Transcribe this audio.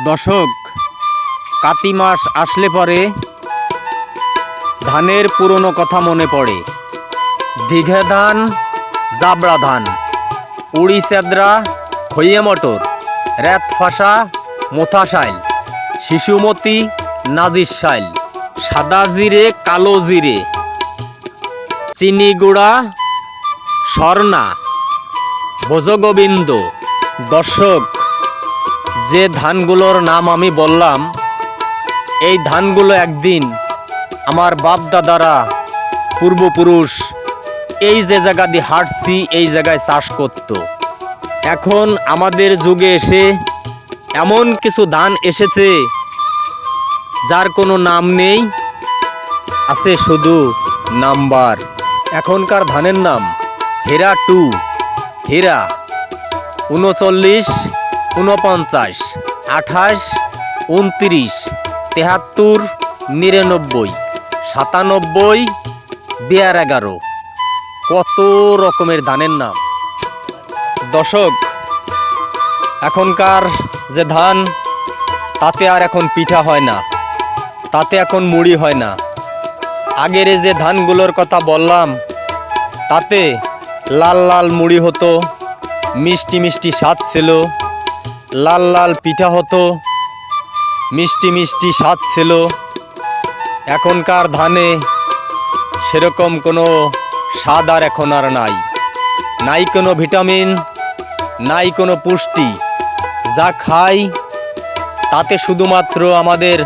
দর্শক, কাতি মাস আসলে পরে ধানের পুরনো কথা মনে পড়ে। দীঘা ধান, জাবড়া ধান, উড়ি চেদ্রা, খইয়ে মটর, রেত ফাঁসা, মোথা শাইল, শিশুমতি, নাজির শাইল, সাদা জিরে, কালো জিরে, চিনি গুঁড়া, স্বর্ণা, ভোজগোবিন্দ। দর্শক, যে ধানগুলোর নাম আমি বললাম, এই ধানগুলো একদিন আমার বাপ দাদারা, পূর্বপুরুষ এই যে জায়গা দিয়ে হাঁটছি এই জায়গায় চাষ করত। এখন আমাদের যুগে এসে এমন কিছু ধান এসেছে যার কোনো নাম নেই, আছে শুধু নাম্বার। এখনকার ধানের নাম হীরা 2, হীরা 39, 49, 28, 29, 73, 99, 97, 11। কত রকমের ধানের নাম। দর্শক, এখনকার যে ধান, তাতে আর এখন পিঠা হয় না, তাতে এখন মুড়ি হয় না। আগের যে ধানগুলোর কথা বললাম, তাতে লাল লাল মুড়ি হতো, মিষ্টি মিষ্টি স্বাদ ছিল, লাল লাল পিঠা হতো, মিষ্টি মিষ্টি স্বাদ ছিল। এখনকার ধানে সেরকম কোনো স্বাদ আর এখন আর নাই, নাই কোনো ভিটামিন, নাই কোনো পুষ্টি। যা খাই তাতে শুধুমাত্র আমাদের